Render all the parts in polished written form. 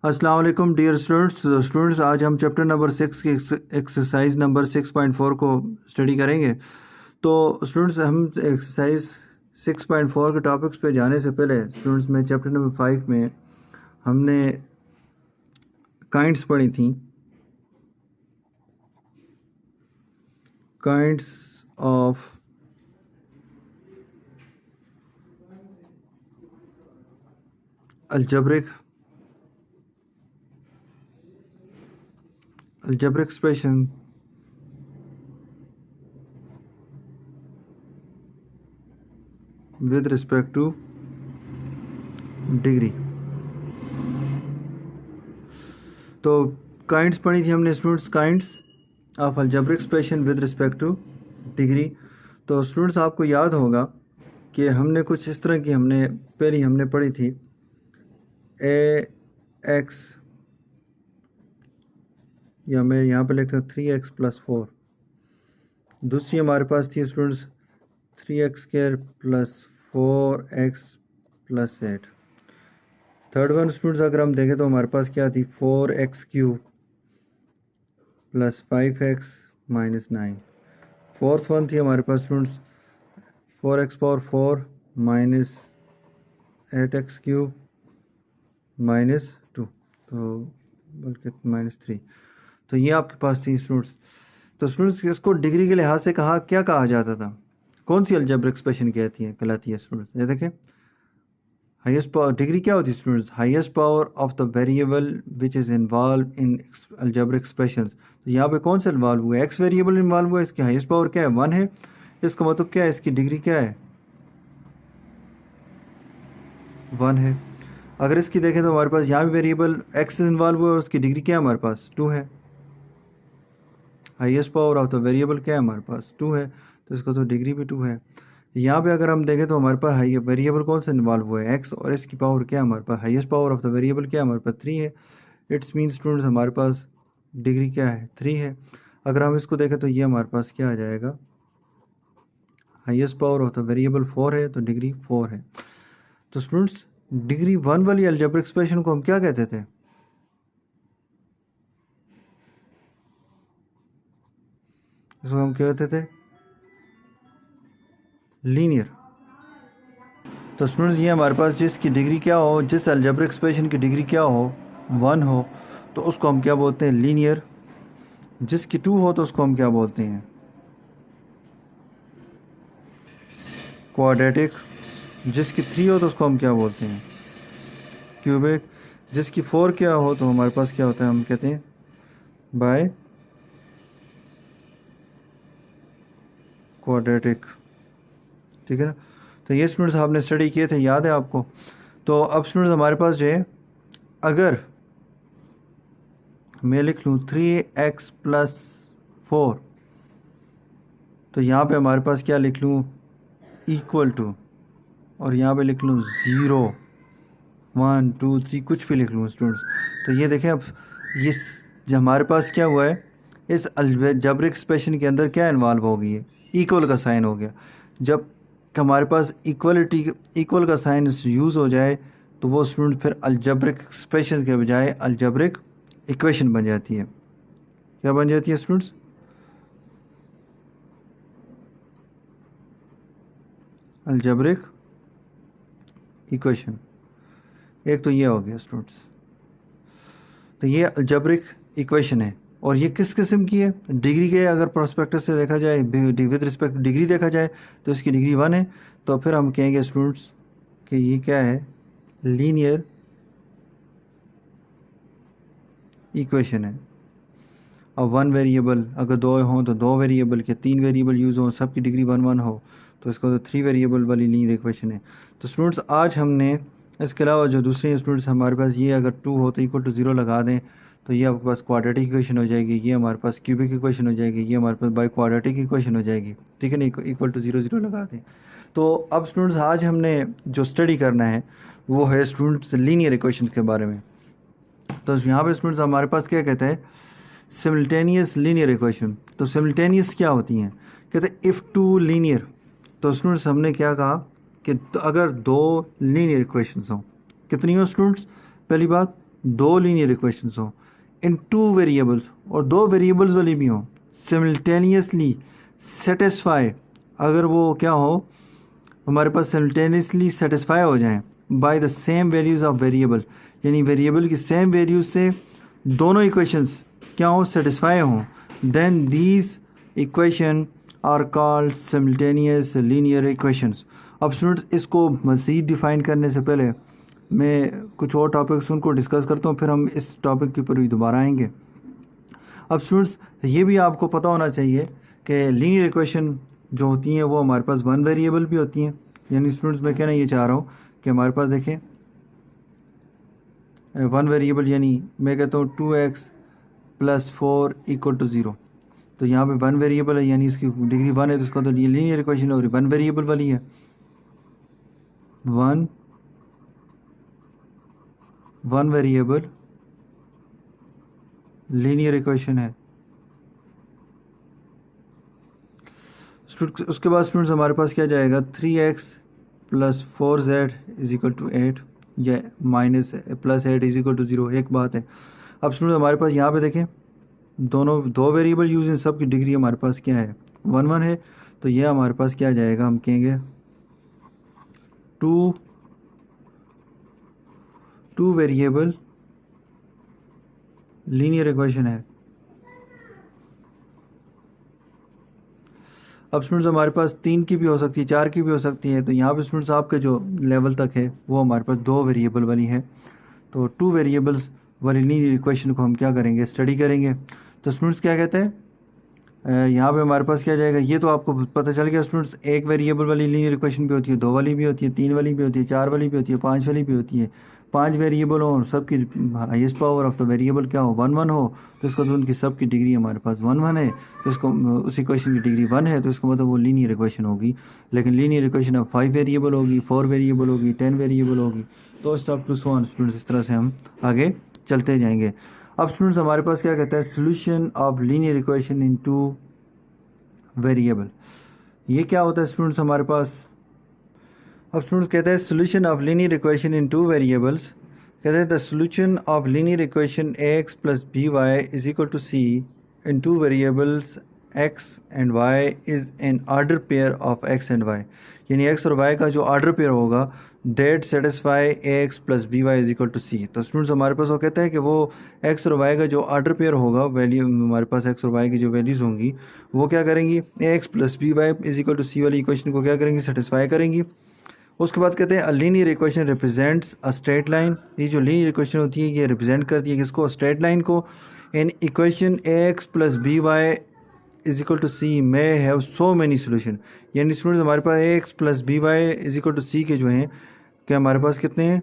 अस्सलाम वालेकुम dear students आज हम चैप्टर नंबर 6 की एक्सरसाइज नंबर 6.4 को स्टडी करेंगे। तो स्टूडेंट्स हम एक्सरसाइज 6.4 के टॉपिक्स पे जाने से पहले स्टूडेंट्स में चैप्टर नंबर 5 में हमने काइंड्स पढ़ी थी। Kinds of algebraic expression with respect to degree. तो काइंड्स पढ़ी थी हमने students, kinds of algebraic expression with respect two degree. तो स्टूडेंट्स आपको याद होगा कि हमने कुछ इस तरह की पहली हमने पढ़ी थी ax, या मैं यहाँ पे लिखता हूँ 3x + 4। दूसरी हमारे पास थी students 3x² + 4x + 8। Third one students अगर हम देखें तो हमारे पास क्या थी 4x³ + 5x - 9। फोर्थ वन थी हमारे पास स्टूडेंट्स 4x⁴ - 8x³ -2, तो बल्कि -3। तो ये आपके पास थी स्टूडेंट्स। तो स्टूडेंट्स इसको डिग्री के लिहाज से क्या कहा जाता था, कौन सी अलजेब्रिक एक्सप्रेशन कहलाती है स्टूडेंट्स। ये देखें हाईएस्ट पावर डिग्री क्या होती है students, highest power of the variable which is involve in algebraic expressions. तो यहाँ पे कौन सा इन्वॉल्व हुआ है, एक्स वेरिएबल इन्वॉल्व हुआ है, इसकी हाईएस्ट पावर क्या है 1 है। इसका मतलब क्या है, इसकी डिग्री क्या है 1 है। अगर इसकी देखें तो हमारे पास यहाँ भी वेरिएबल एक्स इन्वॉल्व हुआ है, उसकी डिग्री क्या है हमारे पास 2 है। Highest power of the variable क्या है हमारे पास 2 है, तो इसका तो डिग्री भी 2 है। यहाँ पे अगर हम देखें तो हमारे पास वेरिएबल कौन सा इन्वॉल्व हुआ है एक्स, और इसकी पावर क्या है हमारे पास, highest power of the variable क्या है हमारे पास 3 है। इट्स मीन स्टूडेंट्स हमारे पास डिग्री क्या है 3 है। अगर हम इसको देखें तो ये हमारे पास क्या आ जाएगा, highest power of the variable 4 है, तो डिग्री 4 है। तो स्टूडेंट्स डिग्री 1 वाली अलजेब्रिक एक्सप्रेशन को हम क्या कहते थे, इसको हम क्या कहते थे लीनियर। तो स्टूडेंट्स ये हमारे पास जिसकी डिग्री क्या हो, जिस अलजेब्रिक एक्सप्रेशन की डिग्री क्या हो 1 हो, तो उसको हम क्या बोलते हैं लीनियर। जिसकी 2 हो तो उसको हम क्या बोलते हैं क्वाड्रेटिक। जिसकी 3 हो तो उसको हम क्या बोलते हैं क्यूबिक। जिसकी 4 क्या हो तो हमारे पास क्या होता है, हम कहते हैं बाय क्वाड्रेटिक। ठीक है ना। तो ये स्टूडेंट्स आपने स्टडी किए थे, याद है आपको। तो अब स्टूडेंट्स हमारे पास जो है, अगर मैं लिख लूँ 3x + 4, तो यहाँ पे हमारे पास क्या लिख लूँ इक्वल टू, और यहाँ पे लिख लूँ 0 1 2 3 कुछ भी लिख लूँ स्टूडेंट्स। तो ये देखें अब ये जो हमारे पास क्या हुआ है, इस अलजेब्रिक एक्सप्रेशन के अंदर क्या इन्वॉल्व हो गई है, इक्वल का साइन हो गया। जब हमारे पास इक्वल का साइन यूज़ हो जाए तो वो स्टूडेंट फिर अलजेब्रिक एक्सप्रेशन के बजाय अलजेब्रिक इक्वेशन बन जाती है। क्या बन जाती है स्टूडेंट्स, अलजेब्रिक इक्वेशन। एक तो ये हो गया स्टूडेंट्स। तो ये अलजेब्रिक इक्वेशन है, और ये किस किस्म की है, डिग्री के अगर प्रोस्पेक्टस से देखा जाए, विद रिस्पेक्ट डिग्री देखा जाए तो इसकी डिग्री 1 है। तो फिर हम कहेंगे स्टूडेंट्स कि ये क्या है लीनियर इक्वेशन है। अब 1 वेरिएबल अगर 2 हों तो 2 वेरिएबल के 3 वेरिएबल यूज़ हों, सबकी डिग्री 1 1 हो, तो इसको तो 3 वेरिएबल वाली लीनियर इक्वेशन है। तो स्टूडेंट्स आज हमने इसके अलावा जो दूसरे स्टूडेंट्स हमारे पास ये अगर 2 हो तो इक्वल टू 0 लगा दें, तो ये आपके पास क्वाड्रेटिक इक्वेशन हो जाएगी, ये हमारे पास क्यूबिक इक्वेशन हो जाएगी, ये हमारे पास बाई क्वाड्रेटिक इक्वेशन हो जाएगी। ठीक है ना, इक्वल टू 0 0 लगा दें। तो अब स्टूडेंट्स आज हमने जो स्टडी करना है वो है स्टूडेंट्स लीनियर इक्वेशन के बारे में। तो यहाँ पे स्टूडेंट्स हमारे पास क्या कहते हैं सिमल्टेनियस लीनियर इक्वेशन। तो सिमल्टेनियस क्या होती हैं, कहते हैं इफ़ टू लीनियर। तो स्टूडेंट्स हमने क्या कहा कि अगर 2 लीनियर इक्वेशंस हों, कितनी हो स्टूडेंट्स, पहली बात दो लीनियर इक्वेशंस हों इन टू वेरिएबल्स और दो वेरिएबल्स वाली भी हों सिमल्टेनियसली सेटिस्फाई, अगर वो क्या हो हमारे पास सिमल्टेनियसली सेटिस्फाई हो जाएं by the same values of variable, यानी वेरिएबल की सेम वैल्यूज़ से दोनों इक्वेशंस क्या हों सेटिस्फाई हों, then these equations are called simultaneous linear equations. अब स्टूडेंट्स इसको मज़ीद डिफ़ाइन करने से पहले मैं कुछ और टॉपिक्स उनको डिस्कस करता हूँ, फिर हम इस टॉपिक के ऊपर भी दोबारा आएंगे। अब स्टूडेंट्स ये भी आपको पता होना चाहिए कि लीनियर इक्वेशन जो होती हैं वो हमारे पास वन वेरिएबल भी होती हैं, यानी स्टूडेंट्स मैं कहना ये चाह रहा हूँ कि हमारे पास देखें वन वेरिएबल, यानी मैं कहता हूँ 2x + 4 = 0, तो यहाँ पे वन वेरिएबल है यानी इसकी डिग्री 1 है, तो इसका तो लीनियर इक्वेशन और वन वेरिएबल वाली है, वन वेरिएबल लीनियर इक्वेशन है। उसके बाद स्टूडेंट्स हमारे पास क्या जाएगा 3x + 4z = 8 या -+8 = 0, एक बात है। अब स्टूडेंट्स हमारे पास यहाँ पे देखें दोनों दो वेरिएबल यूज हैं, सब की डिग्री हमारे पास क्या है 1 1 है, तो ये हमारे पास क्या जाएगा हम कहेंगे टू वेरिएबल लीनियर इक्वेशन है। अब स्टूडेंट्स हमारे पास 3 की भी हो सकती है, 4 की भी हो सकती है, तो यहाँ पे स्टूडेंट्स आपके जो लेवल तक है वो हमारे पास दो वेरिएबल वाली है, तो टू वेरिएबल्स वाली लीनियर इक्वेशन को हम क्या करेंगे स्टडी करेंगे। तो स्टूडेंट्स क्या कहते हैं यहाँ पे हमारे पास क्या जाएगा, ये तो आपको पता चल गया स्टूडेंट्स, एक वेरिएबल वाली लीनियर इक्वेशन भी होती है, दो वाली भी होती है, तीन वाली भी होती है, चार वाली भी होती है, पांच वाली भी होती है। पांच वेरिएबल हो और सबकी highest power of the variable क्या हो 1 1 हो, तो इसका तो उनकी सबकी डिग्री हमारे पास 1 1 है, तो इसको उस इक्वेशन की डिग्री 1 है, तो इसका मतलब वो लीनियर इक्वेशन होगी। लेकिन लीनियर इक्वेशन अब 5 वेरिएबल होगी, 4 वेरिएबल होगी, 10 वेरिएबल होगी, तो stop to so on students, इस तरह से हम आगे चलते जाएंगे। अब स्टूडेंट्स हमारे पास क्या कहता है solution of linear equation in two variable, ये क्या होता है स्टूडेंट्स हमारे पास। अब स्टूडेंट्स कहते हैं solution of linear equation in two variables, कहते हैं the solution of linear equation ax + by = c in two variables x and y is an order pair of x and y, यानी x और y का जो order pair होगा that satisfy ax + by = c। तो students हमारे पास वो कहते हैं कि वो x और y का जो ऑर्डर पेयर होगा, वैल्यू हमारे पास x और y की जो वैल्यूज़ होंगी वो क्या करेंगी ax + by = c वाली इक्वेशन को क्या करेंगी सेटिस्फाई करेंगी। उसके बाद कहते हैं a linear equation represents a straight line, ये जो लीनियर इक्वेशन होती है ये रिप्रेजेंट करती है किसको स्ट्रेट लाइन को। In equation ax + by = c में हैव सो मैनी सोल्यूशन, यानी स्टूडेंट्स हमारे पास ax + by = c के जो हैं क्या हमारे पास कितने हैं,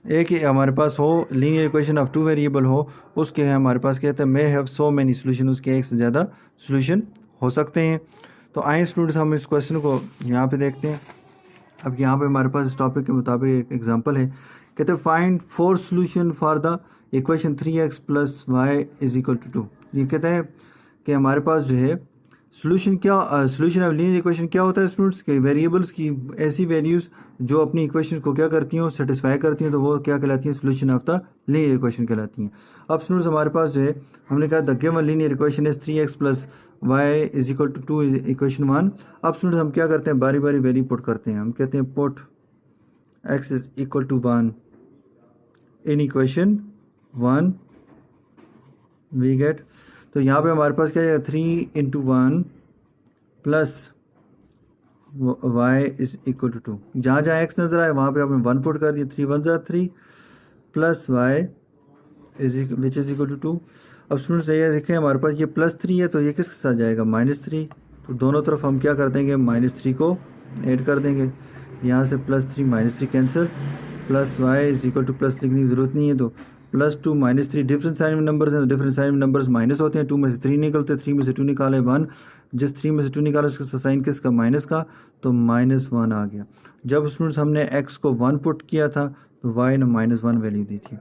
एक ही हमारे पास हो linear equation of two variable हो उसके हमारे पास कहते हैं मे हैव सो मैनी सोल्यूशन, उसके एक से ज़्यादा सोल्यूशन हो सकते हैं। तो आए स्टूडेंट्स हम इस क्वेश्चन को यहाँ पे देखते हैं। अब यहाँ पे हमारे पास इस टॉपिक के मुताबिक एक एग्जांपल है, कहते हैं find 4 solution for the equation 3x + y = 2। ये कहते हैं कि हमारे पास जो है सोल्यूशन क्या सोल्यूशन ऑफ लीनियर इक्वेशन क्या होता है स्टूडेंट्स के वेरिएबल्स की ऐसी वैल्यूज़ जो अपनी इक्वेशन को क्या करती हैं सेटिस्फाई करती हैं, तो वो क्या कहलाती हैं solution of the linear equation कहलाती हैं। अब स्टूडेंट्स हमारे पास जो है हमने कहा the given linear equation is 3x + y = 2 equation 1। अब स्टूडेंट्स हम क्या करते हैं बारी बारी वैल्यू पुट करते हैं, हम कहते हैं put x = 1 in equation 1 we get, तो यहाँ पे हमारे पास क्या है 3 × 1 + y = 2, जहाँ जहाँ x नज़र आए वहाँ पे आपने 1 पुट कर दिया, 3 1 = 3 + y = 2। अब स्टूडेंट्स ये देखें हमारे पास ये +3 है, तो ये किसके साथ जाएगा -3, तो दोनों तरफ हम क्या कर देंगे -3 को ऐड कर देंगे, यहाँ से +3 -3 कैंसिल, + y = प्लस लिखने की ज़रूरत नहीं है, तो +2 -3 डिफरेंट साइन में नंबर्स हैं, डिफरेंट साइन में नंबर्स माइनस होते हैं, 2 में से 3 निकलते हैं, 3 में से 2 निकाले 1, जिस 3 में से 2 निकाला उसका साइन किसका माइनस का, तो -1 आ गया। जब स्टूडेंट्स हमने x को 1 पुट किया था तो y ने -1 वैल्यू दी थी,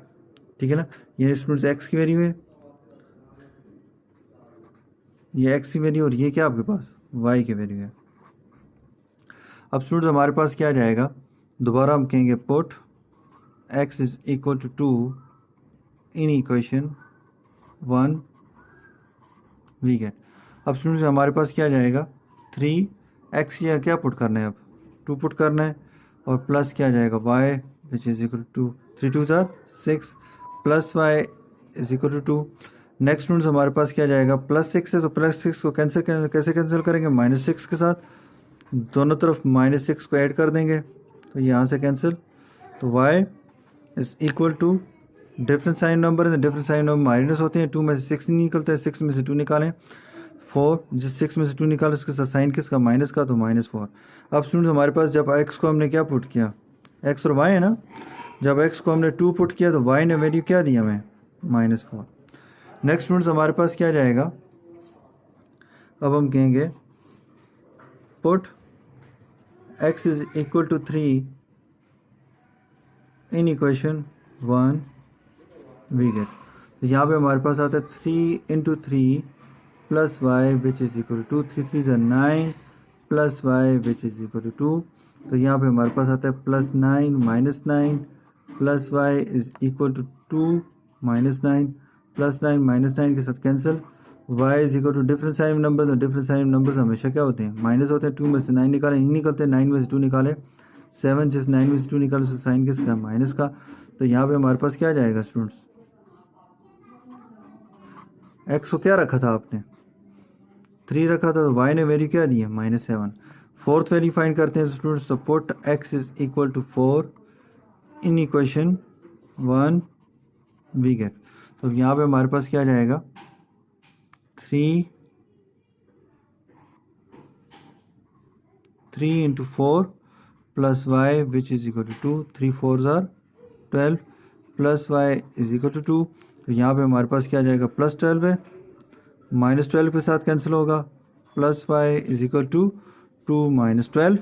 ठीक है ना, ये स्टूडेंट्स x की वैल्यू है, ये x की वैल्यू और ये क्या आपके पास y की वैल्यू है। अब स्टूडेंट्स हमारे पास क्या जाएगा, दोबारा हम कहेंगे put x = 2 in equation 1 we get. अब स्टूडेंट्स हमारे पास क्या जाएगा 3x या क्या पुट करना है, अब 2 पुट करना है और प्लस क्या जाएगा y which is equal to 3 2 6 plus y is equal to 2। Next students हमारे पास क्या जाएगा +6 है, तो +6 को कैसे कैंसिल करेंगे -6 के साथ, दोनों तरफ -6 को ऐड कर देंगे तो यहाँ से कैंसिल। तो y is equal to different sign number है, डिफरेंट साइन नंबर माइनस होते हैं, 2 में से 6 नहीं निकलता है, 6 में से 2 निकालें 4, जिस 6 में से 2 निकालें उसके साथ साइन किसका माइनस का, तो -4। अब स्टूडेंट्स हमारे पास जब x को हमने क्या पुट किया, x और y है ना, जब x को हमने 2 पुट किया तो y ने वैल्यू क्या दी हमें -4। नेक्स्ट स्टूडेंट्स हमारे पास क्या जाएगा, अब हम कहेंगे put x is equal to 3 in equation 1 we get. तो यहाँ पे हमारे पास आता है 3 into 3 plus y which is equal to 3 3 ज़ा 9 plus y which is equal to 2। तो यहाँ पे हमारे पास आता है +9 -9 plus y is equal to 2 -9 +9 -9 के साथ cancel. y is equal to different sign number, तो डिफरेंट साइन नंबर्स हमेशा क्या होते हैं माइनस होते हैं। 2 में से 9 निकाले नहीं निकलते, 9 में से 2 निकाले 7, जिस 9 में से 2 निकाले उससे साइन किसका माइनस का। तो यहाँ पे हमारे पास क्या जाएगा स्टूडेंट्स, x को क्या रखा था आपने 3 रखा था, तो y ने वैल्यू क्या दी है -7। फोर्थ वैल्यू फाइंड करते हैं स्टूडेंट्स, तो put x is equal to 4 in equation 1 we get. तो यहाँ पे हमारे पास क्या जाएगा 3 into 4 plus y which is equal to 2, 3 4 ज़ार 12 plus y is equal to 2। तो यहाँ पे हमारे पास क्या जाएगा +12 है, -12 के साथ कैंसिल होगा, plus y is equal to 2 -12,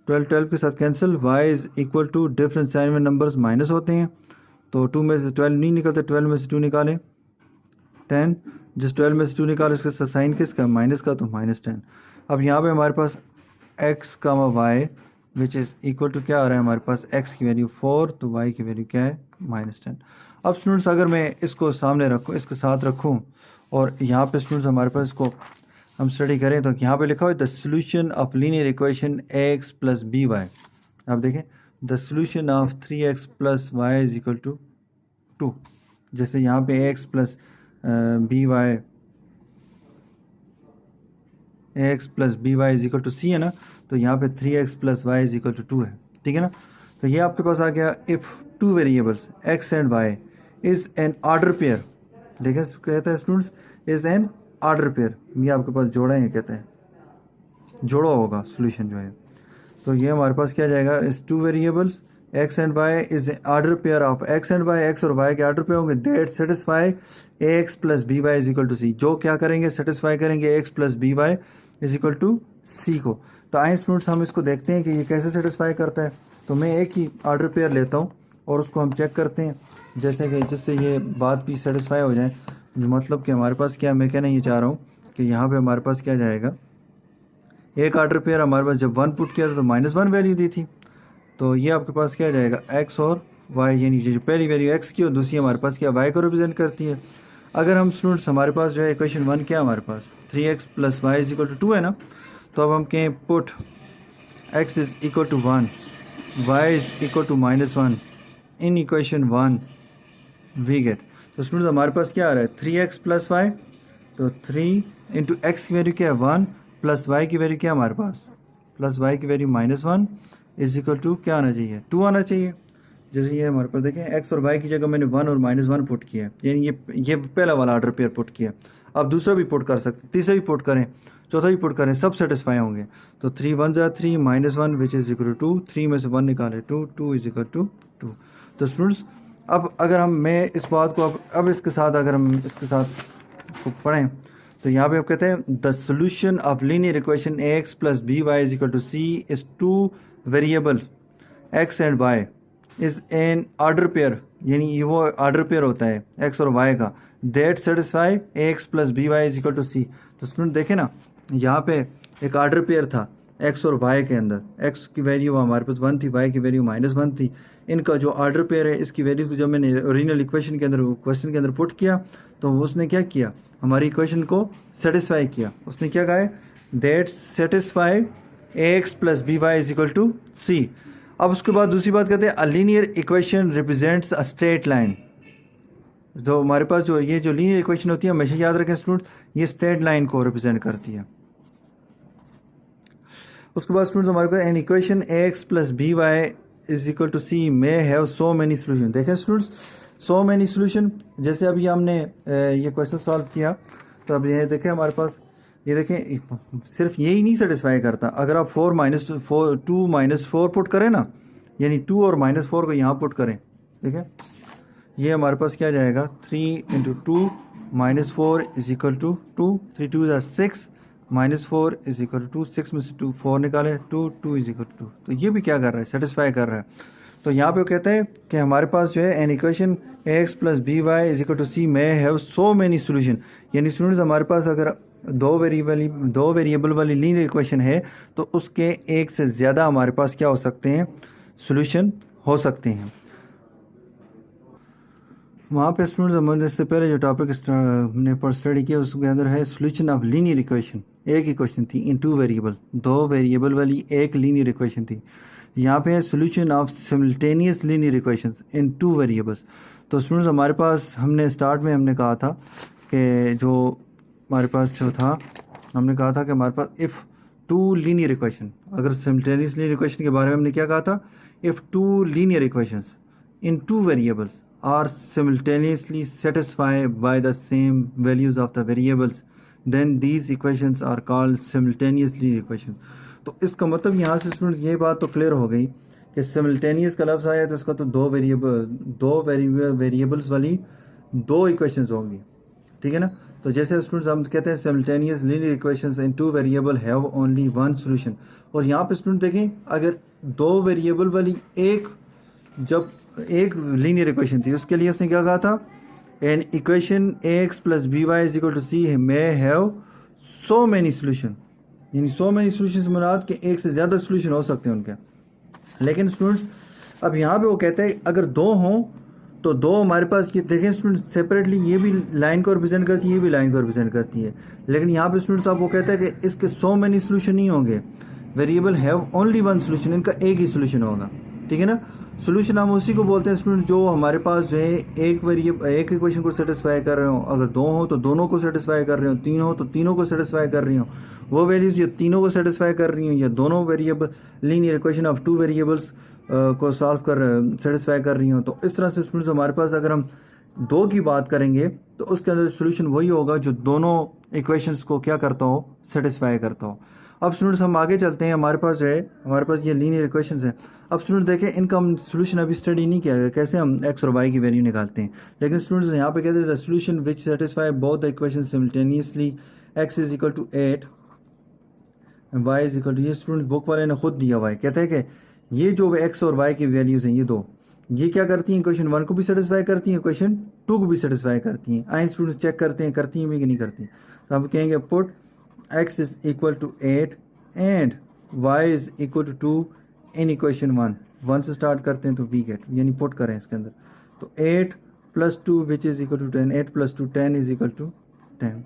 12 के साथ cancel. Y is equal to different sign में नंबर्स माइनस होते हैं, तो 2 में से 12 नहीं निकलते, 12 में से 2 निकालें 10, जिस 12 में से 2 निकाले उसके साथ साइन किसका माइनस का, तो -10। अब यहाँ पे हमारे पास x का y which is equal to क्या आ रहा है हमारे पास, x की वैल्यू 4 तो y की वैल्यू क्या है -10। अब स्टूडेंट्स अगर मैं इसको सामने रखूँ, इसके साथ रखूँ और यहाँ पे स्टूडेंट्स हमारे पास इसको हम स्टडी करें, तो यहाँ पे लिखा हुआ है the solution of linear equation ax plus by। आप देखें the solution of 3x plus y is equal to 2। जैसे यहाँ पे ax plus by is equal to c है ना, तो यहाँ पे 3x plus y is equal to 2 है, ठीक है ना। तो ये आपके पास आ गया if 2 variables x and y is an order pair. देखें कहता है students is an order pair, ये आपके पास जोड़ा है, कहते हैं जोड़ा होगा सोल्यूशन जो है। तो ये हमारे पास क्या जाएगा इस 2 variables x and y is order pair of x and y, x और y के ऑर्डर पेयर होंगे that satisfy ax plus by is equal to c। जो क्या करेंगे सेटिस्फाई करेंगे ax plus by is equal to c को। तो आए स्टूडेंट्स हम इसको देखते हैं कि ये कैसे सेटिस्फाई करता है। तो मैं एक ही ऑर्डर पेयर लेता हूँ और उसको हम चेक करते हैं, जैसे कि जिससे ये बात भी सेटिस्फाई हो जाए। मतलब कि हमारे पास क्या, मैं कहना ये चाह रहा हूँ कि यहाँ पे हमारे पास क्या जाएगा, एक ऑर्डर पेयर हमारे पास जब 1 पुट किया था तो -1 वैल्यू दी थी, तो ये आपके पास क्या जाएगा x और y, यानी जो पहली वैल्यू x की और दूसरी हमारे पास क्या y को रिप्रेजेंट करती है। अगर हम स्टूडेंट्स हमारे पास जो है इक्वेशन 1 क्या हमारे पास 3x plus y is equal to 2 है ना, तो अब हम कहें put x is equal to 1 y is equal to -1 in equation 1 we get. तो स्टूडेंट्स हमारे पास क्या आ रहा है 3x प्लस वाई, तो 3 इंटू एक्स की वैल्यू क्या है 1 प्लस वाई की वैल्यू क्या हमारे पास प्लस वाई की वैल्यू -1 इज इक्वल टू क्या आना चाहिए 2 आना चाहिए। जैसे ये हमारे पास देखें x और y की जगह मैंने 1 और -1 पुट किया है, यानी ये पहला वाला ऑर्डर पेयर पुट किया। अब दूसरा भी पुट कर सकते, तीसरा भी पुट करें, चौथा भी पुट करें, सब सेटिस्फाई होंगे। तो 3 1 ज़ा 3 -1 विच इज़ इक्वल टू 2, 3 में से 1 निकाले 2, 2 इज इक्वल टू 2। तो स्टूडेंट्स अब अगर मैं इस बात को अब इसके साथ अगर हम इसके साथ को पढ़ें, तो यहाँ पे आप कहते हैं the solution of linear equation ax plus by is equal to c is 2 variable x and y is an order pair, यानी ये वो ऑर्डर पेयर होता है x और y का that satisfy ax plus by is equal to c। तो student देखें ना, यहाँ पे एक ऑर्डर पेयर था एक्स और वाई के अंदर, एक्स की वैल्यू हमारे पास 1 थी, वाई की वैल्यू -1 थी, इनका जो ऑर्डर पेयर है इसकी वैल्यू को जब मैंने ओरिजिनल इक्वेशन के अंदर क्वेश्चन के अंदर पुट किया तो उसने क्या किया, हमारी इक्वेशन को सेटिस्फाई किया। उसने क्या कहा है, that satisfy ax plus B Y is equal to c. अब उसके बाद दूसरी बात कहते हैं a linear equation represents a straight line. जो हमारे पास जो ये जो लीनियर इक्वेशन होती है हमेशा याद रखें स्टूडेंट्स, ये स्ट्रेट लाइन को रिप्रेजेंट करती है। उसके बाद स्टूडेंट्स हमारे पास an equation ax plus B Y is equal to C may have so many solution. देखें स्टूडेंट्स, सो मैनी सोल्यूशन, जैसे अभी हमने ये क्वेश्चन सॉल्व किया तो अब ये देखें हमारे पास, ये देखें सिर्फ यही नहीं सेटिस्फाई करता, अगर आप 2 माइनस 4 पुट करें ना, यानी 2 और -4 को यहाँ पुट करें, देखें ये हमारे पास क्या जाएगा, 3 into 2 -4 is equal to 2, 3 2 6 -4 is equal to 6 में से 2 4 निकाले 2 इज इक्वल टू 2। तो ये भी क्या कर रहा है, सेटिस्फाई कर रहा है। तो यहाँ पे वो कहते हैं कि हमारे पास जो है an equation x plus B Y is equal to C may have so many solution. यानी स्टूडेंट्स हमारे पास अगर दो वेरिएबल वाली लीनियर इक्वेशन है तो उसके एक से ज़्यादा हमारे पास क्या हो सकते हैं, सोल्यूशन हो सकते हैं। वहाँ पे स्टूडेंट्स हमने इससे पहले जो टॉपिक हमने पर स्टडी किया उसके अंदर है सोल्यूशन ऑफ लीनियर इक्वेशन। एक इक्वेशन थी इन 2 वेरिएबल, 2 वेरिएबल वाली एक लीनियर इक्वेशन थी। यहाँ पे है solution of simultaneous linear equations in 2 variables. तो स्टूडेंट्स हमारे पास हमने स्टार्ट में हमने कहा था कि जो हमारे पास जो था, हमने कहा था कि हमारे पास इफ़ 2 लीनियर इक्वेशन, अगर सिमल्टेनियस लीनियर इक्वेशन के बारे में हमने क्या कहा था, if 2 linear equations in 2 variables are simultaneously satisfied by the same values of the variables, then these equations are called simultaneous linear equations। तो इसका मतलब यहाँ से स्टूडेंट्स ये बात तो क्लियर हो गई कि सिमल्टेनियस का लफ्ज़ आया तो इसका तो दो वेरिएबल्स वाली 2 इक्वेशंस होंगी, ठीक है ना। तो जैसे स्टूडेंट्स हम कहते हैं simultaneous linear equations in 2 variable have only 1 solution. और यहाँ पे स्टूडेंट देखें, अगर 2 वेरिएबल वाली एक लीनियर इक्वेशन थी उसके लिए उसने क्या कहा था, an equation x plus B Y is equal to C may have so many solution. यानी सो मैनी सोल्यूशन से मुराद के एक से ज़्यादा सोल्यूशन हो सकते हैं उनके। लेकिन स्टूडेंट्स अब यहाँ पे वो कहते हैं अगर 2 हों तो 2 हमारे पास, ये देखें स्टूडेंट्स सेपरेटली ये भी लाइन को रिप्रेजेंट करती है, ये भी लाइन को रिप्रेजेंट करती है। लेकिन यहाँ पे स्टूडेंट्स आप वो कहते हैं कि इसके सो मैनी सोल्यूशन नहीं होंगे, वेरिएबल हैव ओनली 1 सोल्यूशन, इनका एक ही सोल्यूशन होगा, ठीक है ना। सोल्यूशन हम उसी को बोलते हैं स्टूडेंट जो हमारे पास जो है एक इक्वेशन को सेटिस्फाई कर रहे हो, अगर 2 हो तो दोनों को सेटिस्फाई कर रहे हो, 3 हो तो तीनों को सेटिस्फाई कर रही हो, वो वैल्यूज़ जो तीनों को सेटिस्फाई कर रही हो, या दोनों variable linear equation of 2 variables को सॉल्व कर सेटिस्फाई कर रही हो। तो इस तरह से स्टूडेंट्स हमारे पास अगर हम 2 की बात करेंगे तो उसके अंदर सोल्यूशन वही होगा जो दोनों इक्वेशंस को क्या करता हो, सेटिस्फाई करता हो। अब स्टूडेंट्स हम आगे चलते हैं, हमारे पास जो है हमारे पास ये लीनियर इक्वेशंस हैं। अब स्टूडेंट देखें इनका हम सोल्यूशन अभी स्टडी नहीं किया है, कैसे हम एक्स और वाई की वैल्यू निकालते हैं। लेकिन स्टूडेंट्स यहाँ पे कहते हैं the solution which satisfy both the equation simultaneously, x is equal to 8 y is equal to, ये स्टूडेंट्स बुक वाले ने खुद दिया हुआ है। कहते हैं कि ये जो एक्स और वाई की वैल्यूज़ हैं ये क्या करती हैं, इक्वेशन 1 को भी सेटिस्फाई करती हैं, इक्वेशन 2 को भी सेटिस्फाई करती हैं। आए स्टूडेंट्स चेक करते हैं करती हैं भी कि नहीं करती। तो हम कहेंगे put x is equal to 8 and y is equal to 2 in equation 1 से स्टार्ट करते हैं तो वी गेट, यानी पुट करें इसके अंदर। तो 8 plus 2 which is equal to 10, 8 plus 2 10 is equal to 10।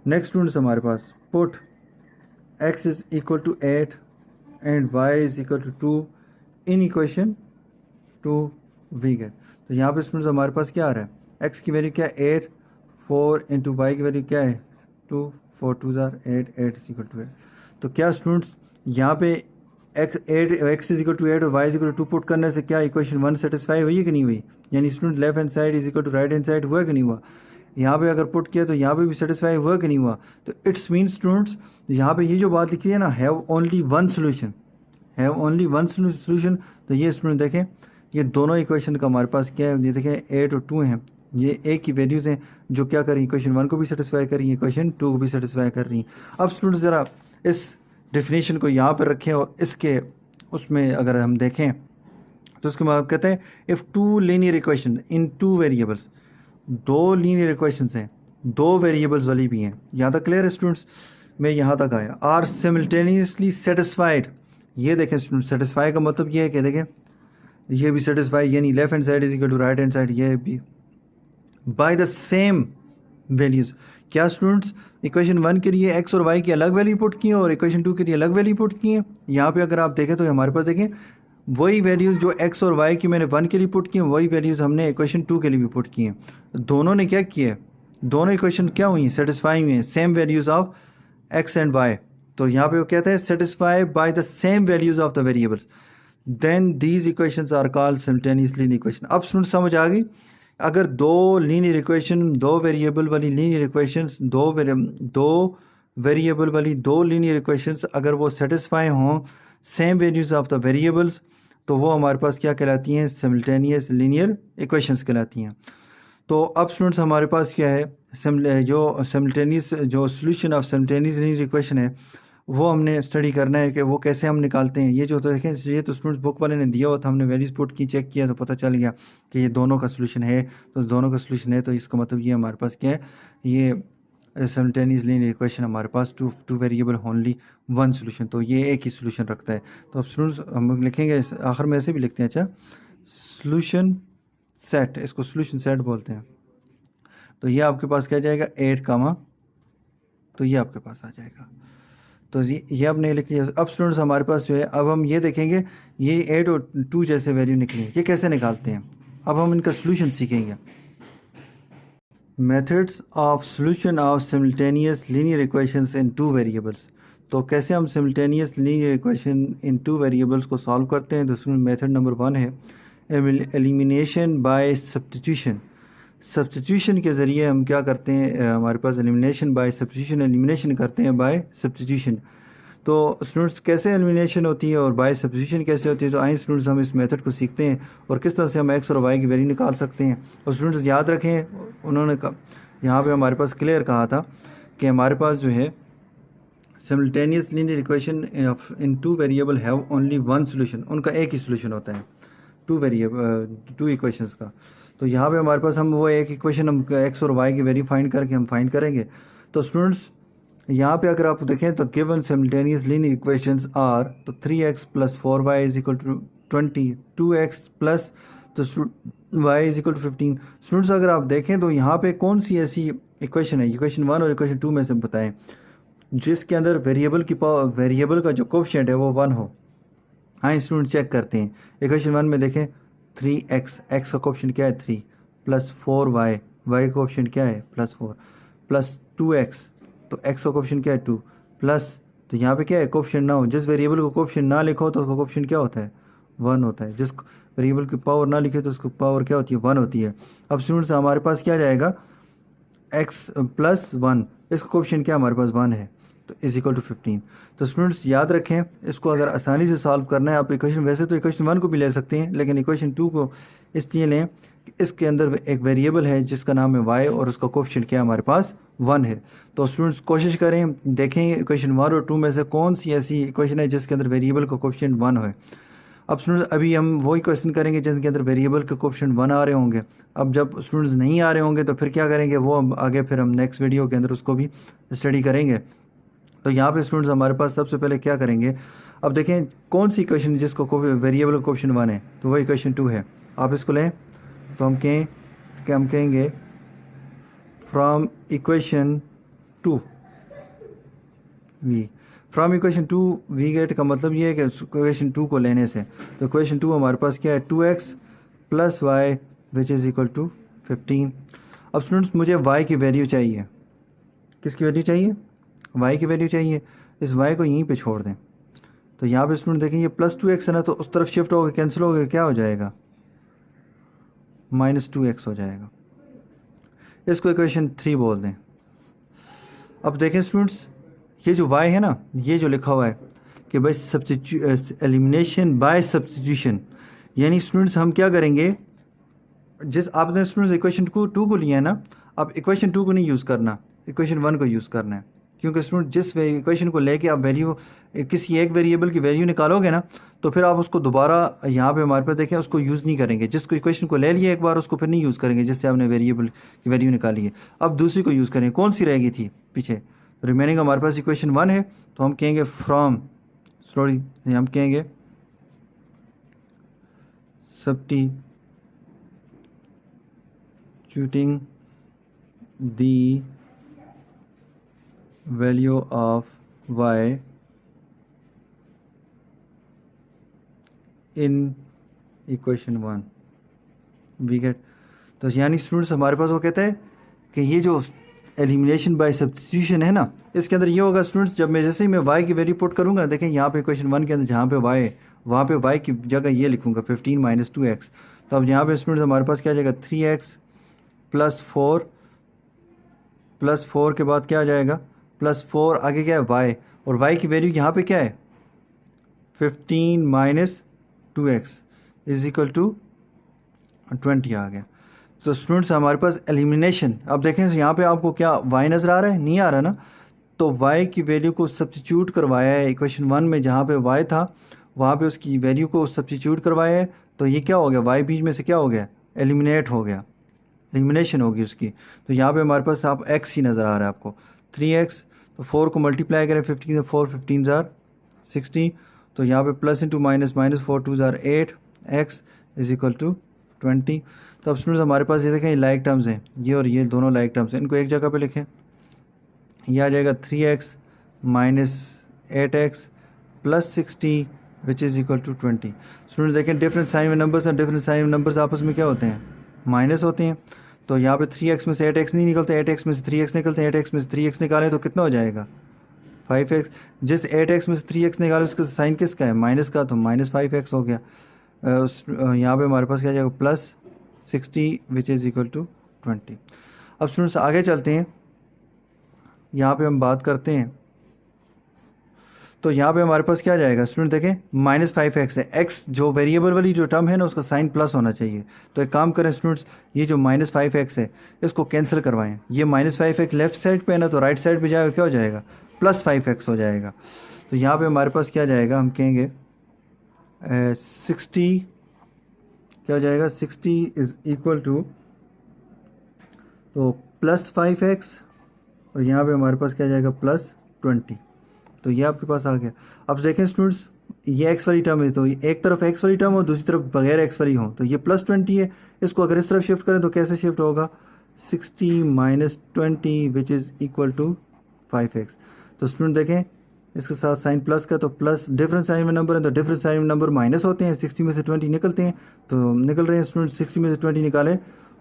Next students हमारे पास put x is equal to 8 and y is equal to 2 in equation 2 we get. तो यहाँ पे स्टूडेंट्स हमारे पास क्या आ रहा है, x की वैल्यू क्या है 8, 4 इंटू वाई की वैल्यू क्या है 2, 4 2 8, 8 इज इक्वल टू 8। तो क्या स्टूडेंट्स यहाँ पे एक्स इज इक्वल टू 8 और y is equal to 2 put करने से क्या इक्वेशन 1 सेटिस्फाई हुई है कि नहीं हुई। यानी student left hand side is equal to right hand side हुआ कि नहीं हुआ। यहाँ पे अगर पुट किया तो यहाँ पे भी सेटिस्फाई हुआ कि नहीं हुआ। तो इट्स मीन स्टूडेंट्स यहाँ पे ये जो बात लिखी है ना, have only 1 solution, have only 1 solution. तो ये स्टूडेंट देखें ये दोनों इक्वेशन का हमारे पास क्या है, ये देखें 8 और 2 हैं, ये एक की वैल्यूज़ हैं जो क्या कर रही हैं, इक्वेशन 1 को भी सेटिस्फाई कर रही हैं, इक्वेशन 2 को भी सेटिस्फाई कर रही हैं। अब स्टूडेंट्स ज़रा इस डेफिनेशन को यहाँ पर रखें और इसके उसमें अगर हम देखें तो उसके बाद कहते हैं if 2 linear equation in 2 variables, 2 linear equations हैं, 2 वेरिएबल्स वाली भी हैं। यहाँ तक क्लियर है स्टूडेंट्स। मैं यहाँ तक आया, आर सिमिल्टेनियसली सेटिस्फाइड। ये देखें स्टूडेंट, सेटिस्फाई का मतलब ये है कि देखें ये भी सेटिस्फाई, यानी left hand side is equal to right hand side, ये भी बाय द सेम वैल्यूज़। क्या स्टूडेंट्स, इक्वेशन 1 के लिए एक्स और वाई की अलग वैल्यू पुट की है और इक्वेशन 2 के लिए अलग वैल्यू पुट की है। यहाँ पे अगर आप देखें तो हमारे पास देखें वही वैल्यूज़ जो एक्स और वाई की मैंने 1 के लिए पुट की हैं, वही वैल्यूज़ हमने इक्वेशन 2 के लिए भी पुट की हैं। दोनों ने क्या किया है, दोनों इक्वेशन क्या हुई हैं, सेटिस्फाई हुई हैं, same values of x and y. तो यहाँ पे वो कहते हैं satisfy by the same values of the variables, then these equations are called simultaneous linear equation. अब स्टूडेंट समझ आ गई, अगर दो लीनियर इक्वेशन, दो वेरिएबल वाली लीनियर इक्वेशंस, दो वेरिएबल वाली दो लीनियर इक्वेशंस अगर वो सेटिस्फाई हों same values of the variables, तो वो हमारे पास क्या कहलाती हैं, सिमिल्टेनियस लीनियर इक्वेशंस कहलाती हैं। तो अब स्टूडेंट्स हमारे पास क्या है, जो सिमिल्टेनियस जो solution of simultaneous linear equation है वो हमने स्टडी करना है कि वो कैसे हम निकालते हैं। ये जो तो देखें, ये तो स्टूडेंट्स बुक वाले ने दिया हुआ था, हमने वैल्यूज पुट की, चेक किया तो पता चल गया कि ये दोनों का सोल्यूशन है। तो दोनों का सोल्यूशन है तो इसका मतलब ये हमारे पास क्या है, ये सिमिल्टेनियस लीनियर इक्वेशन हमारे पास two variable only one solution, तो ये एक ही सोल्यूशन रखता है। तो अब स्टूडेंट्स हम लिखेंगे आखिर में ऐसे भी लिखते हैं, अच्छा सोल्यूशन सेट, इसको सोल्यूशन सेट बोलते हैं। तो ये आपके पास क्या जाएगा 8 कामा, तो ये आपके पास आ जाएगा। तो ये आपने लिख लिया। अब स्टूडेंट्स हमारे पास जो है, अब हम ये देखेंगे ये 8 और 2 जैसे वैल्यू निकली, ये कैसे निकालते हैं। अब हम इनका सोल्यूशन सीखेंगे। Methods of solution of simultaneous linear equations in two variables. तो कैसे हम simultaneous linear equation in two variables को सॉल्व करते हैं। तो मेथड नंबर 1 है एलिमिनेशन बाय सब्स्टिट्यूशन। सब्स्टिट्यूशन के ज़रिए हम क्या करते हैं, हमारे पास एलिमिनेशन बाय सब्स्टिट्यूशन, एलिमिनेशन करते हैं बाय सब्स्टिट्यूशन। तो स्टूडेंट्स कैसे एलिमिनेशन होती है और बाय सब्स्टिट्यूशन कैसे होती है, तो आइए स्टूडेंट्स हम इस मेथड को सीखते हैं और किस तरह से हम एक्स और वाई की वैल्यू निकाल सकते हैं। और स्टूडेंट्स याद रखें, उन्होंने यहाँ पे हमारे पास क्लियर कहा था कि हमारे पास जो है simultaneous linear equation in two variable have only one solution, उनका एक ही सोल्यूशन होता है टू इक्वेशंस का। तो यहाँ पे हमारे पास हम वो एक इक्वेशन हम एक्स और वाई की वैल्यू फाइंड करके हम फाइंड करेंगे। तो स्टूडेंट्स यहाँ पे अगर आप देखें तो given simultaneous linear equations are, तो 3x plus 4y is equal to 20, 2x plus तो y is equal to 15। Students अगर आप देखें तो यहाँ पे कौन सी ऐसी इक्वेशन है, इक्वेशन 1 और इक्वेशन 2 में से बताएं जिसके अंदर वेरिएबल का जो कोफिशिएंट है वो 1 हो। हाँ स्टूडेंट चेक करते हैं, इक्वेशन 1 में देखें 3x, x का कोफिशिएंट क्या है 3, प्लस 4y, y का कोफिशिएंट क्या है प्लस 4, प्लस 2x, तो x का कोफिशिएंट क्या है 2, प्लस तो यहाँ पे क्या है कोफिशिएंट ना हो, जिस वेरिएबल को कोफिशिएंट ना लिखो तो उसका कोफिशिएंट क्या होता है 1 होता है, जिस वेरिएबल की पावर ना लिखे तो उसकी पावर क्या होती है 1 होती है। अब स्टूडेंट्स हमारे पास क्या जाएगा x प्लस 1, इसका कोफिशिएंट क्या हमारे पास 1 है, तो इज इक्वल टू 15। तो स्टूडेंट्स याद रखें, इसको अगर आसानी से सॉल्व करना है आप इक्वेशन, वैसे तो इक्वेशन 1 को भी ले सकते हैं लेकिन इक्वेशन 2 को इसलिए लें कि इसके अंदर एक वेरिएबल है जिसका नाम है y और उसका कोफिशिएंट क्या हमारे पास 1 है। तो स्टूडेंट्स कोशिश करें, देखें इक्वेशन 1 और 2 में से कौन सी ऐसी इक्वेशन है जिसके अंदर वेरिएबल का कोफिशिएंट 1 है। अब स्टूडेंट्स अभी हम वही क्वेश्चन करेंगे जिसके अंदर वेरिएबल के कोफिशिएंट 1 आ रहे होंगे। अब जब स्टूडेंट्स नहीं आ रहे होंगे तो फिर क्या करेंगे, वो हम आगे फिर हम नेक्स्ट वीडियो के अंदर उसको भी स्टडी करेंगे। तो यहाँ पे स्टूडेंट्स हमारे पास सबसे पहले क्या करेंगे, अब देखें कौन सी इक्वेशन जिसको वेरिएबल का कोफिशिएंट 1 है, तो वो इक्वेशन 2 है। आप इसको लें तो हम कहेंगे from equation 2 we, from equation 2 we get का मतलब ये है कि इक्वेशन 2 को लेने से, तो इक्वेशन 2 हमारे पास क्या है 2x plus y which is equal to 15। अब स्टूडेंट्स मुझे y की वैल्यू चाहिए, किसकी वैल्यू चाहिए, y की वैल्यू चाहिए। इस y को यहीं पे छोड़ दें, तो यहाँ पे स्टूडेंट देखेंगे प्लस 2x है ना, तो उस तरफ शिफ्ट हो गए, कैंसिल हो गए, क्या हो जाएगा माइनस 2x हो जाएगा। इसको इक्वेशन 3 बोल दें। अब देखें स्टूडेंट्स ये जो y है ना, ये जो लिखा हुआ है कि भाई एलिमिनेशन बाय सब्स्टिट्यूशन, यानी स्टूडेंट्स हम क्या करेंगे, जिस आपने स्टूडेंट्स इक्वेशन 2 को लिया है ना, अब इक्वेशन 2 को नहीं यूज़ करना, इक्वेशन 1 को यूज़ करना है। क्योंकि स्टूडेंट जिस इक्वेशन को लेके आप वैल्यू किसी एक वेरिएबल की वैल्यू निकालोगे ना, तो फिर आप उसको दोबारा यहाँ पे हमारे पास देखें उसको यूज़ नहीं करेंगे। जिसको इक्वेशन को ले लिया एक बार उसको फिर नहीं यूज़ करेंगे जिससे आपने वेरिएबल की वैल्यू निकाली है। अब दूसरी को यूज़ करेंगे, कौन सी रहेगी थी पीछे, रिमेनिंग हमारे पास इक्वेशन 1 है, तो हम कहेंगे फ्रॉम, सॉरी हम कहेंगे substituting the value of y in equation 1 we get. तो यानी स्टूडेंट्स हमारे पास वो कहते हैं कि ये जो एलिमिनेशन बाय सब्स्टिट्यूशन है ना, इसके अंदर ये होगा स्टूडेंट्स, जब मैं जैसे ही मैं y की वैल्यू पुट करूँगा ना, देखें यहाँ पे इक्वेशन 1 के अंदर जहाँ पे y है वहाँ पे y की जगह ये लिखूँगा 15 माइनस 2x। तो अब यहाँ पे स्टूडेंट्स हमारे पास क्या आ जाएगा 3x प्लस 4 के बाद क्या आ जाएगा प्लस 4, आगे क्या है y, और y की वैल्यू यहाँ पे क्या है 15 minus 2x is equal to 20 आ गया। तो स्टूडेंट्स हमारे पास एलिमिनेशन, अब देखें यहाँ पे आपको क्या y नज़र आ रहा है, नहीं आ रहा ना, तो y की वैल्यू को सब्स्टिट्यूट करवाया है इक्वेशन 1 में, जहाँ पे y था वहाँ पे उसकी वैल्यू को सब्स्टिट्यूट करवाया है, तो ये क्या हो गया y बीच में से क्या हो गया एलिमिनेट हो गया, एलिमिनेशन होगी उसकी। तो यहाँ पे हमारे पास आप x ही नज़र आ रहा है आपको 3x, तो 4 को मल्टीप्लाई करें 15 से 4 15 ज़ार 60, तो यहाँ पे प्लस इंटू माइनस 4 2 ज़ार 8 x इज इक्वल टू 20। तो अब स्टूडेंट्स हमारे पास ये देखें लाइक टर्म्स हैं, ये और ये दोनों लाइक टर्म्स हैं, इनको एक जगह पे लिखें, ये आ जाएगा 3x minus 8x plus 60 which is equal to 20। Students देखें डिफरेंट साइन में नंबर्स हैं, डिफरेंट साइन में नंबर्स आपस में क्या होते हैं माइनस होते हैं। तो यहाँ पे 3x में से 8x नहीं निकलते, 8x में से 3x निकलते हैं, 8x में से 3x निकालें तो कितना हो जाएगा 5x। जिस 8x में से 3x निकाले उसका साइन किसका है माइनस का, तो माइनस 5x हो गया। यहाँ पे हमारे पास क्या जाएगा plus 60 which is equal to 20। अब स्टूडेंट्स आगे चलते हैं, यहाँ पे हम बात करते हैं, तो यहाँ पे हमारे पास क्या जाएगा स्टूडेंट देखें माइनस 5x है, x जो वेरिएबल वाली जो टर्म है ना उसका साइन प्लस होना चाहिए। तो एक काम करें स्टूडेंट्स, ये जो माइनस 5x है इसको कैंसिल करवाएं, ये माइनस 5x लेफ्ट साइड पे है ना, तो राइट साइड पे जाएगा क्या हो जाएगा प्लस 5x हो जाएगा। तो यहाँ पे हमारे पास क्या जाएगा, हम कहेंगे 60 क्या हो जाएगा 60 इज़ इक्वल टू, तो प्लस 5x और यहाँ पे हमारे पास क्या जाएगा प्लस 20। तो ये आपके पास आ गया। अब देखें स्टूडेंट्स ये x वाली टर्म है, तो एक तरफ x वाली टर्म हो दूसरी तरफ बगैर x वाली हो, तो ये प्लस 20 है, इसको अगर इस तरफ शिफ्ट करें तो कैसे शिफ्ट होगा 60 minus 20 which is equal to 5x। तो स्टूडेंट देखें इसके साथ साइन प्लस का, तो प्लस डिफरेंट साइन में नंबर है तो डिफरेंट साइन में नंबर माइनस होते हैं, 60 में से 20 निकलते हैं, तो निकल रहे हैं स्टूडेंट 60 में से 20 निकालें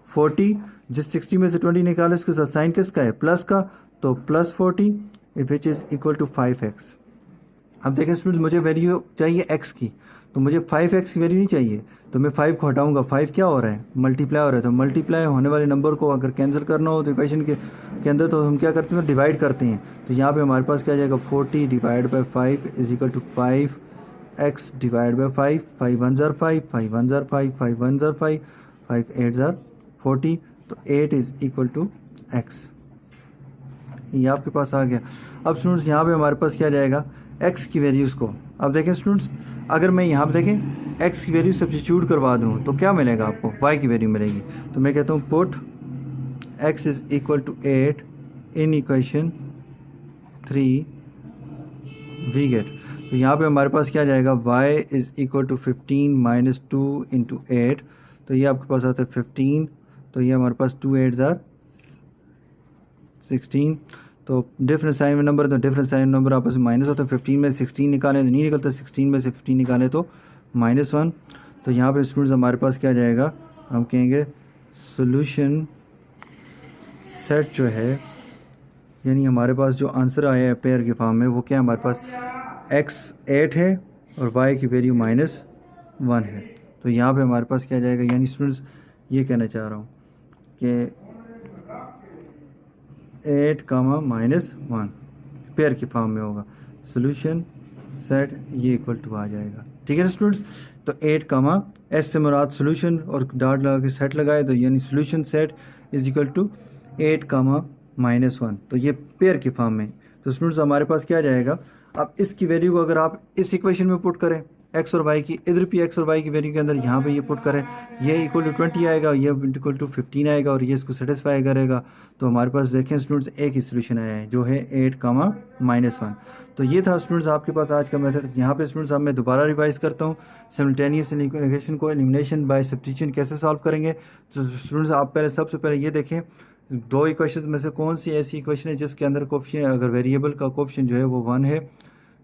40, जिस 60 में से 20 निकाले उसके साथ साइन किसका है प्लस का, तो plus 40 which is equal to 5x। अब देखें स्टूडेंट्स मुझे वैल्यू चाहिए x की, तो मुझे 5x की वैल्यू नहीं चाहिए, तो मैं 5 को हटाऊंगा, 5 क्या हो रहा है मल्टीप्लाई हो रहा है, तो मल्टीप्लाई होने वाले नंबर को अगर कैंसिल करना हो तो इक्वेशन के अंदर तो हम क्या करते हैं तो डिवाइड करते हैं। तो यहाँ पे हमारे पास क्या आ जाएगा 40 divide by 5 is equal to 5x divide by 5, 5 1 ज़ार 5, 5 1 ज़ार 5, 5 1 ज़ार 5, 5 8 ज़ार 40, तो 8 इज़ इक्वल टू x, ये आपके पास आ गया। अब स्टूडेंट्स यहाँ पे हमारे पास क्या जाएगा x की वैल्यूज़ को, अब देखें स्टूडेंट्स अगर मैं यहाँ पे देखें x की वैल्यू सब्स्टिट्यूट करवा दूँ तो क्या मिलेगा आपको y की वैल्यू मिलेगी। तो मैं कहता हूँ put x is equal to 8 in equation 3 we get. तो यहाँ पे हमारे पास क्या जाएगा y is equal to 15 minus 2 into 8, तो ये आपके पास आता है 15, तो ये हमारे पास 2 8 ज़ार 16, तो डिफरेंट साइन में नंबर, तो डिफरेंट साइन नंबर आपस में माइनस होता है, 15 में 16 निकालें तो नहीं निकलता, 16 में से 15 निकालें तो -1। तो यहाँ पे स्टूडेंट्स हमारे पास क्या जाएगा, हम कहेंगे सोल्यूशन सेट जो है, यानी हमारे पास जो आंसर आया है पेयर के फॉर्म में वो क्या है हमारे पास x 8 है और y की वैल्यू -1 है। तो यहाँ पे हमारे पास क्या जाएगा, यानी स्टूडेंट्स ये कहना चाह रहा हूँ कि 8 कामा -1 पेयर की फॉर्म में होगा, सोल्यूशन सेट ये इक्वल टू आ जाएगा। ठीक है ना स्टूडेंट्स, तो 8 कामा एस से मुराद सोल्यूशन और डॉट लगा के सेट लगाए, तो यानी solution set is equal to 8 comma -1, तो ये पेयर की फॉर्म में। तो स्टूडेंट्स हमारे पास क्या जाएगा, अब इसकी वैल्यू को अगर आप इस इक्वेशन में पुट करें एक्स और वाई की, इधर भी एक्स और वाई की वैल्यू के अंदर यहाँ पे ये पुट करें, ये इक्वल टू 20 आएगा, ये इक्वल टू 15 आएगा और ये इसको सेटिस्फाई करेगा। तो हमारे पास देखें स्टूडेंट्स एक ही सोल्यूशन आया है जो है 8, -1। तो ये था स्टूडेंट्स आपके पास आज का मेथड। यहाँ पे स्टूडेंट्स अब मैं दोबारा रिवाइज करता हूँ, सिमल्टेनियस इक्वेशन को एलिमिनेशन बाय सब्स्टिट्यूशन कैसे सॉल्व करेंगे। तो स्टूडेंट्स आप पहले सबसे पहले ये देखें, दो इक्वेशन में से कौन सी ऐसी इक्वेशन है जिसके अंदर कोफिशिएंट, अगर वेरिएबल का कोफिशिएंट जो है वो 1 है,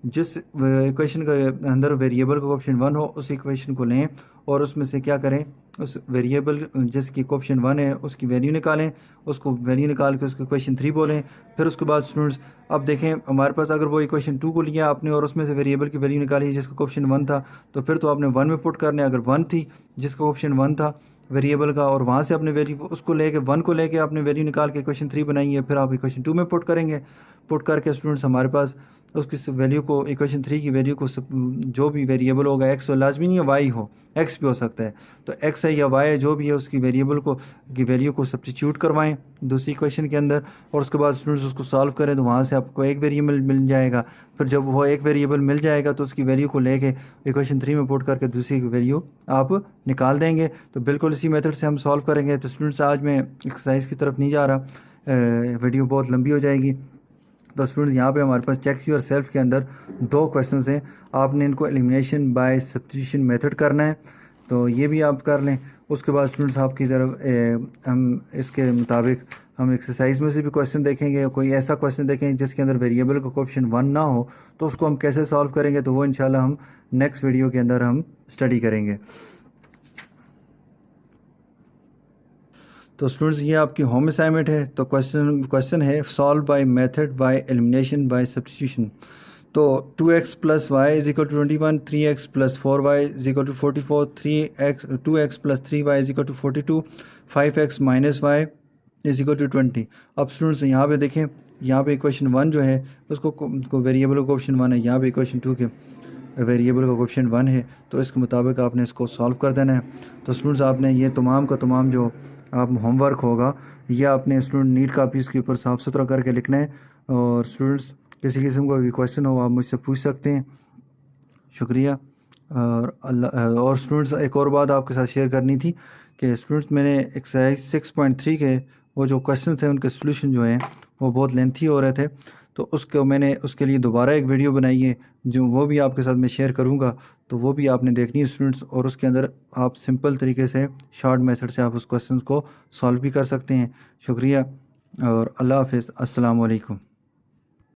जिस इक्वेशन के अंदर वेरिएबल का कोफिशिएंट 1 हो उस इक्वेशन को लें और उसमें से क्या करें, उस वेरिएबल जिसकी कोफिशिएंट 1 है उसकी वैल्यू निकालें, उसको वैल्यू निकाल के उसको इक्वेशन 3 बोलें। फिर उसके बाद स्टूडेंट्स अब देखें हमारे पास अगर वो इक्वेशन 2 को लिया आपने और उसमें से वेरिएबल की वैल्यू निकाली जिसका कोफिशिएंट 1 था, तो फिर तो आपने 1 में पुट करने, अगर 1 थी जिसका कोफिशिएंट 1 था वेरिएबल का और वहाँ से अपने वैल्यू उसको लेके 1 को लेके आपने वैल्यू निकाल के इक्वेशन 3 बनाई है, फिर आप इक्वेशन 2 में पुट करेंगे। पुट करके स्टूडेंट्स हमारे पास उसकी वैल्यू को, इक्वेशन 3 की वैल्यू को जो भी वेरिएबल होगा, एक्स हो, लाजमी नहीं है वाई हो, एक्स भी हो सकता है, तो एक्स है या वाई है जो भी है उसकी वेरिएबल को की वैल्यू को सब्स्टिट्यूट करवाएं दूसरी इक्वेशन के अंदर और उसके बाद स्टूडेंट्स उसको सॉल्व करें तो वहाँ से आपको एक वेरिएबल मिल जाएगा। फिर जब वो एक वेरिएबल मिल जाएगा तो उसकी वैल्यू को लेके इक्वेशन 3 में पुट करके दूसरी वैल्यू आप निकाल देंगे। तो बिल्कुल इसी मेथड से हम सॉल्व करेंगे। तो स्टूडेंट्स आज मैं एक्सरसाइज की तरफ नहीं जा रहा, वीडियो बहुत लंबी हो जाएगी। तो स्टूडेंट्स यहाँ पे हमारे पास चेक योर सेल्फ के अंदर 2 क्वेश्चंस हैं, आपने इनको एलिमिनेशन बाय सब्स्टिट्यूशन मेथड करना है, तो ये भी आप कर लें। उसके बाद स्टूडेंट्स आपकी तरफ हम इसके मुताबिक हम एक्सरसाइज में से भी क्वेश्चन देखेंगे, कोई ऐसा क्वेश्चन देखेंगे जिसके अंदर वेरिएबल का कोफिशिएंट 1 ना हो तो उसको हम कैसे सॉल्व करेंगे, तो वो इंशाल्लाह हम नेक्स्ट वीडियो के अंदर हम स्टडी करेंगे। तो स्टूडेंट्स ये आपकी होम असाइनमेंट है। तो क्वेश्चन है solve by method by elimination by substitution. तो 2x + y = 21, 3x + 4y = 44, 2x + 3y = 42, 5x - y = 20। अब स्टूडेंट्स यहाँ पे देखें, यहाँ पे इक्वेशन 1 जो है उसको वेरिएबल का कोफिशिएंट 1 है, यहाँ पे इक्वेशन 2 के वेरिएबल का कोफिशिएंट 1 है, तो इसके मुताबिक आपने इसको सॉल्व कर देना है। तो स्टूडेंट्स आपने ये तमाम का तमाम जो आप होमवर्क होगा ये आपने स्टूडेंट नीट कापीज़ के ऊपर साफ़ सुथरा करके लिखना है। और स्टूडेंट्स किसी किस्म का भी क्वेश्चन हो आप मुझसे पूछ सकते हैं। शुक्रिया। और अल्लाह। और स्टूडेंट्स एक और बात आपके साथ शेयर करनी थी कि स्टूडेंट्स मैंने एक्सरसाइज 6.3 के वो जो क्वेश्चन थे उनके सोल्यूशन जो हैं वो बहुत लेंथी हो रहे थे, तो उसको मैंने उसके लिए दोबारा एक वीडियो बनाई है जो वो भी आपके साथ मैं शेयर करूँगा, तो वो भी आपने देखनी है स्टूडेंट्स। और उसके अंदर आप सिंपल तरीके से शॉर्ट मेथड से आप उस क्वेश्चन को सॉल्व भी कर सकते हैं। शुक्रिया और अल्लाह हाफ़िज़। अस्सलाम वालेकुम।